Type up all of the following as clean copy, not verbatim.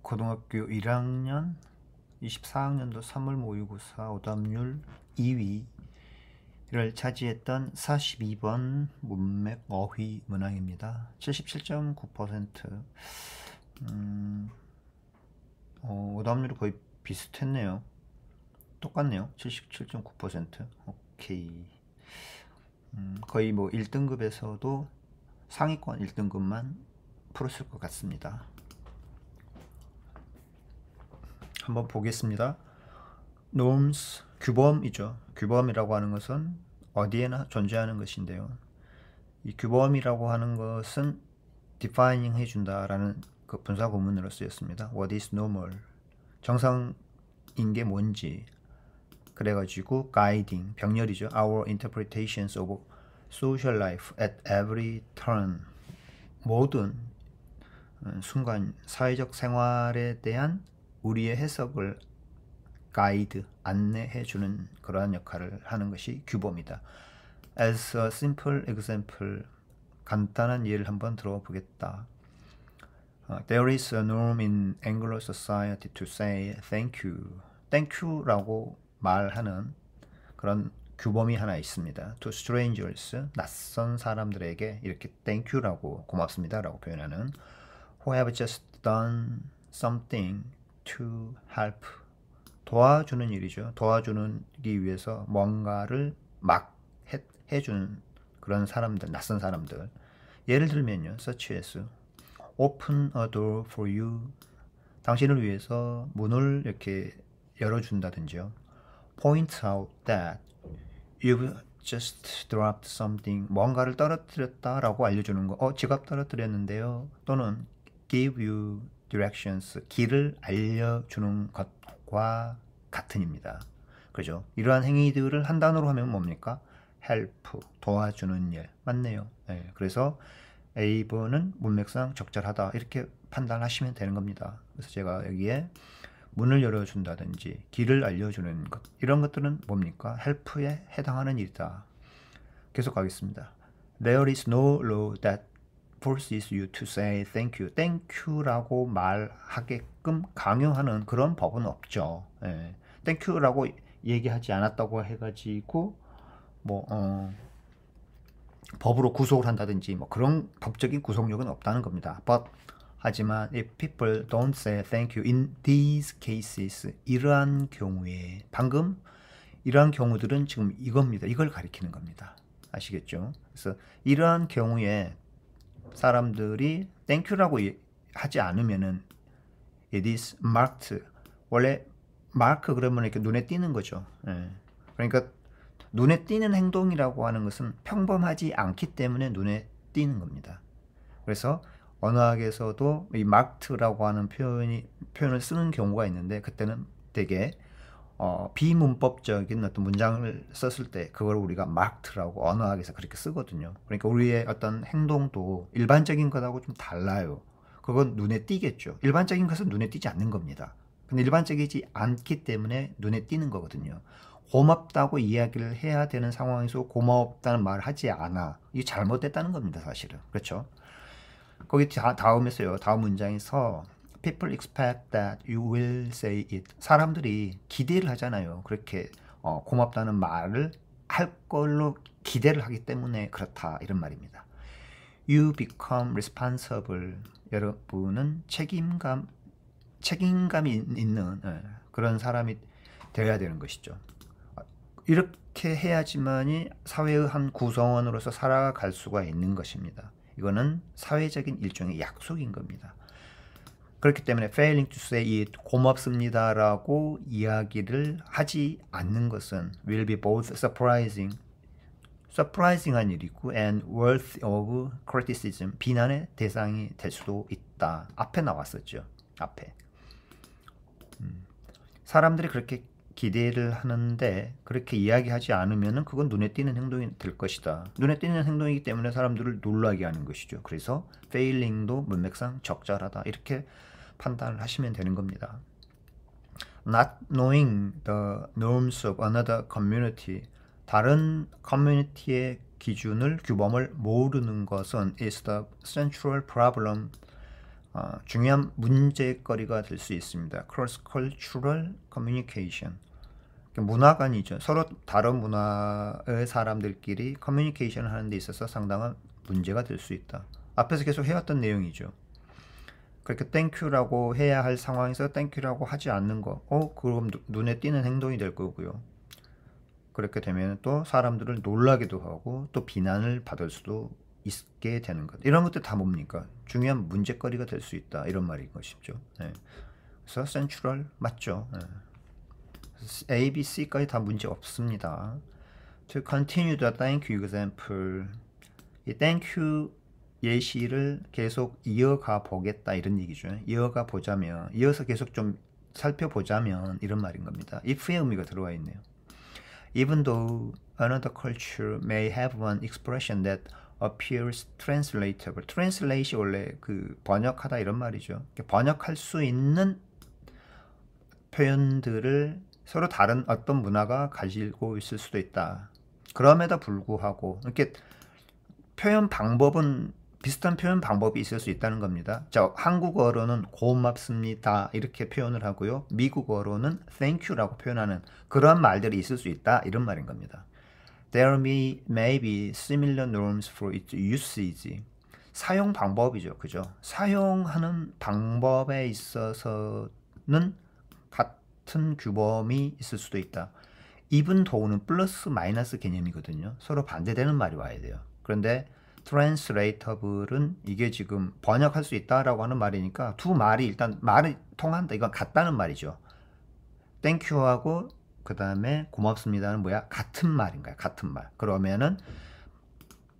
고등학교 1학년 24학년도 3월 모의고사 오답률 2위를 차지했던 42번 문맥 어휘 문항입니다. 77.9%. 오답률이 거의 비슷했네요. 똑같네요. 77.9%. 오케이. 거의 뭐 1등급에서도 상위권 1등급만 풀었을 것 같습니다. 한번 보겠습니다. norms, 규범이죠. 규범이라고 하는 것은 어디에나 존재하는 것인데요. 이 규범이라고 하는 것은 defining 해준다라는 그 분사 구문으로 쓰였습니다. What is normal? 정상인 게 뭔지. 그래가지고 guiding, 병렬이죠. Our interpretations of social life at every turn. 모든 순간 사회적 생활에 대한 우리의 해석을 가이드, 안내해주는 그러한 역할을 하는 것이 규범이다. As a simple example, 간단한 예를 한번 들어보겠다. There is a norm in Anglo society to say thank you. thank you라고 말하는 그런 규범이 하나 있습니다. To strangers, 낯선 사람들에게 이렇게 thank you라고 고맙습니다라고 표현하는 who have just done something to help. 도와주는 일이죠. 도와주기 위해서 뭔가를 막 해준 그런 사람들, 낯선 사람들. 예를 들면요. such as open a door for you. 당신을 위해서 문을 이렇게 열어준다든지요. point out that you've just dropped something. 뭔가를 떨어뜨렸다라고 알려주는 거. 지갑 떨어뜨렸는데요. 또는 give you directions. 길을 알려주는 것과 같은입니다. 그죠? 이러한 행위들을 한 단어로 하면 뭡니까? help, 도와주는 일. 맞네요. 네, 그래서 A번은 문맥상 적절하다. 이렇게 판단하시면 되는 겁니다. 그래서 제가 여기에 문을 열어준다든지 길을 알려주는 것, 이런 것들은 뭡니까? help에 해당하는 일이다. 계속 가겠습니다. There is no law that forces you to say thank you. thank you라고 말하게끔 강요하는 그런 법은 없죠. 예. thank you라고 얘기하지 않았다고 해가지고 법으로 구속을 한다든지 그런 법적인 구속력은 없다는 겁니다. But 하지만 if people don't say thank you in these cases, 이러한 경우에 방금 이러한 경우들은 지금 이겁니다. 이걸 가리키는 겁니다. 아시겠죠? 그래서 이러한 경우에 사람들이 thank you라고 하지 않으면은 it is marked. 원래 mark 그러면 이렇게 눈에 띄는 거죠. 예. 그러니까 눈에 띄는 행동이라고 하는 것은 평범하지 않기 때문에 눈에 띄는 겁니다. 그래서 언어학에서도 이 marked라고 하는 표현을 쓰는 경우가 있는데 그때는 되게 비문법적인 어떤 문장을 썼을 때 그걸 우리가 marked라고 언어학에서 그렇게 쓰거든요. 그러니까 우리의 어떤 행동도 일반적인 것하고 좀 달라요. 그건 눈에 띄겠죠. 일반적인 것은 눈에 띄지 않는 겁니다. 근데 일반적이지 않기 때문에 눈에 띄는 거거든요. 고맙다고 이야기를 해야 되는 상황에서 고맙다는 말을 하지 않아. 이게 잘못됐다는 겁니다, 사실은. 그렇죠? 거기 다음에서요. 다음 문장에서 People expect that you will say it. 사람들이 기대를 하잖아요. 그렇게 고맙다는 말을 할 걸로 기대를 하기 때문에 그렇다. 이런 말입니다. You become responsible. 여러분은 책임감이 있는 그런 사람이 되어야 되는 것이죠. 이렇게 해야지만이 사회의 한 구성원으로서 살아갈 수가 있는 것입니다. 이거는 사회적인 일종의 약속인 겁니다. 그렇기 때문에 failing to say it, 고맙습니다라고 이야기를 하지 않는 것은 will be both surprising한 일이고 and worthy of criticism, 비난의 대상이 될 수도 있다. 앞에 나왔었죠. 앞에. 사람들이 그렇게 기대를 하는데 그렇게 이야기하지 않으면 그건 눈에 띄는 행동이 될 것이다. 눈에 띄는 행동이기 때문에 사람들을 놀라게 하는 것이죠. 그래서 failing도 문맥상 적절하다. 이렇게 판단을 하시면 되는 겁니다. Not knowing the norms of another community. 다른 커뮤니티의 기준을, 규범을 모르는 것은 is the central problem 중요한 문제거리가 될 수 있습니다. cross-cultural communication. 문화 간이죠. 서로 다른 문화의 사람들끼리 커뮤니케이션을 하는 데 있어서 상당한 문제가 될 수 있다. 앞에서 계속 해왔던 내용이죠. 그렇게 땡큐라고 해야 할 상황에서 땡큐라고 하지 않는 거, 그럼 눈에 띄는 행동이 될 거고요. 그렇게 되면 또 사람들을 놀라기도 하고 또 비난을 받을 수도 있게 되는 것. 이런 것들 다 뭡니까? 중요한 문제거리가 될 수 있다. 이런 말인 것이죠. 네. 그래서 센츄럴 맞죠. 네. A, B, C까지 다 문제 없습니다. To continue the thank you example. 이 thank you 예시를 계속 이어가 보겠다 이런 얘기죠. 이어가 보자면, 이어서 계속 좀 살펴보자면 이런 말인 겁니다. if의 의미가 들어와 있네요. Even though another culture may have one expression that appears translatable. translate이 원래 그 번역하다 이런 말이죠. 번역할 수 있는 표현들을 서로 다른 어떤 문화가 가지고 있을 수도 있다. 그럼에도 불구하고 이렇게 표현 방법은 비슷한 표현 방법이 있을 수 있다는 겁니다. 자, 한국어로는 고맙습니다 이렇게 표현을 하고요. 미국어로는 thank you라고 표현하는 그런 말들이 있을 수 있다 이런 말인 겁니다. There may be similar norms for its usage. 사용 방법이죠. 그죠? 사용하는 방법에 있어서는 같은 규범이 있을 수도 있다. even though는 플러스 마이너스 개념이거든요. 서로 반대되는 말이 와야 돼요. 그런데 translatable은 이게 지금 번역할 수 있다라고 하는 말이니까 두 말이 일단 말이 통한다. 이건 같다는 말이죠. thank you하고 그 다음에 고맙습니다는 뭐야? 같은 말인가요? 같은 말. 그러면은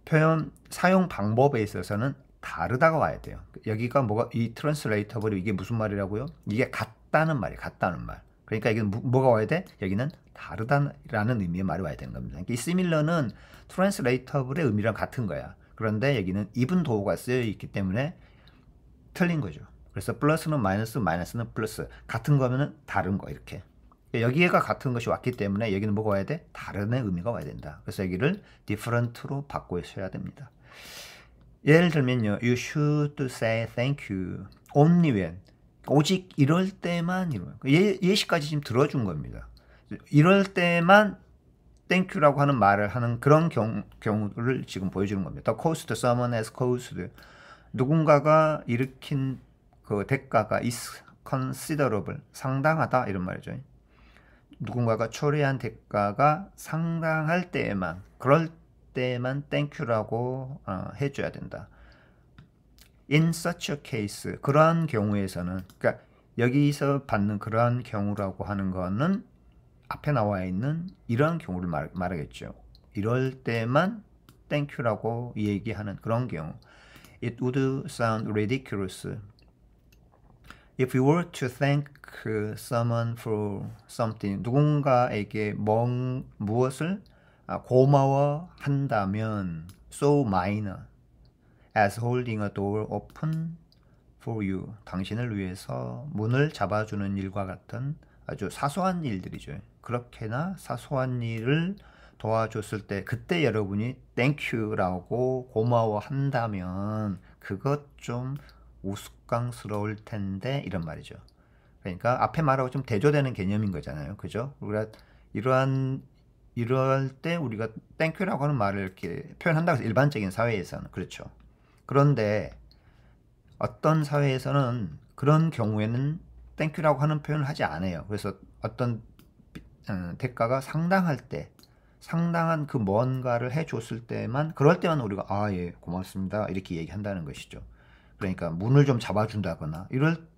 표현 사용 방법에 있어서는 다르다가 와야 돼요. 여기가 뭐가 이 트랜스레이터블이 이게 무슨 말이라고요? 이게 같다는 말이에요. 같다는 말. 그러니까 이게 뭐가 와야 돼? 여기는 다르다라는 의미의 말이 와야 되는 겁니다. 이 similar는 트랜스레이터블의 의미랑 같은 거야. 그런데 여기는 even though가 쓰여 있기 때문에 틀린 거죠. 그래서 플러스는 마이너스, 마이너스는 플러스. 같은 거면은 다른 거 이렇게. 여기가 같은 것이 왔기 때문에 여기는 뭐가 와야 돼? 다른 의미가 와야 된다. 그래서 여기를 different로 바꾸셔야 됩니다. 예를 들면요. You should say thank you only when. 오직 이럴 때만 이런. 예시까지 지금 들어준 겁니다. 이럴 때만 thank you라고 하는 말을 하는 그런 경우를 지금 보여주는 겁니다. The cost someone has caused. 누군가가 일으킨 그 대가가 is considerable. 상당하다 이런 말이죠. 누군가가 초래한 대가가 상당할 때에만 그럴 때만 thank you라고 해줘야 된다. In such a case 그러한 경우에서는 그러니까 여기서 받는 그러한 경우라고 하는 거는 앞에 나와 있는 이러한 경우를 말하겠죠. 이럴 때만 thank you라고 얘기하는 그런 경우. It would sound ridiculous if you were to thank someone for something. 누군가에게 무엇을 고마워한다면 so minor as holding a door open for you. 당신을 위해서 문을 잡아주는 일과 같은 아주 사소한 일들이죠. 그렇게나 사소한 일을 도와줬을 때 그때 여러분이 thank you라고 고마워한다면 그것 좀 우스꽝스러울 텐데 이런 말이죠. 그러니까 앞에 말하고 좀 대조되는 개념인 거잖아요. 그죠? 우리가 이럴 때 우리가 땡큐라고 하는 말을 이렇게 표현한다고 해서 일반적인 사회에서는 그렇죠. 그런데 어떤 사회에서는 그런 경우에는 땡큐라고 하는 표현을 하지 않아요. 그래서 어떤 대가가 상당할 때 상당한 그 뭔가를 해줬을 때만 그럴 때만 우리가 예 고맙습니다 이렇게 얘기한다는 것이죠. 그러니까 문을 좀 잡아준다거나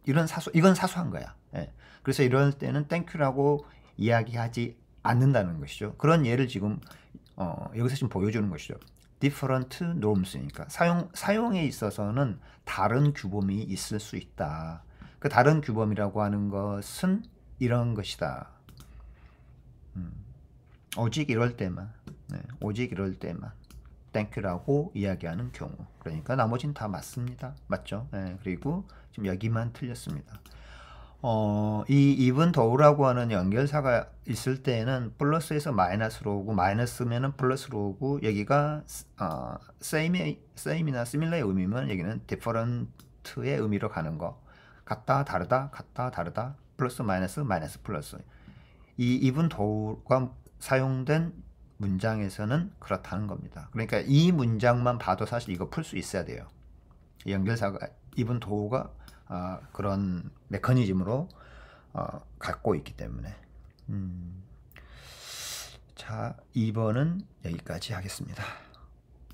이건 사소한 거야. 예. 그래서 이럴 때는 땡큐라고 이야기하지 않는다는 것이죠. 그런 예를 지금 여기서 지금 보여주는 것이죠. different norms니까 사용에 있어서는 다른 규범이 있을 수 있다. 그 다른 규범이라고 하는 것은 이런 것이다. 오직 이럴 때만, 오직 이럴 때만 땡큐라고 이야기하는 경우. 그러니까 나머지는 다 맞습니다. 맞죠? 그리고 지금 여기만 틀렸습니다. 이 even though라고 하는 연결사가 있을 때는 플러스에서 마이너스로 오고 마이너스면은 플러스로 오고 여기가 same이나 similar의 의미면 여기는 different 디퍼런트의 의미로 가는 거, 같다 다르다 같다 다르다 플러스 마이너스 마이너스 플러스, 이 even though가 사용된 문장에서는 그렇다는 겁니다. 그러니까 이 문장만 봐도 사실 이거 풀 수 있어야 돼요. 연결사가 even though가 그런 메커니즘으로 갖고 있기 때문에. 자, 2번은 여기까지 하겠습니다.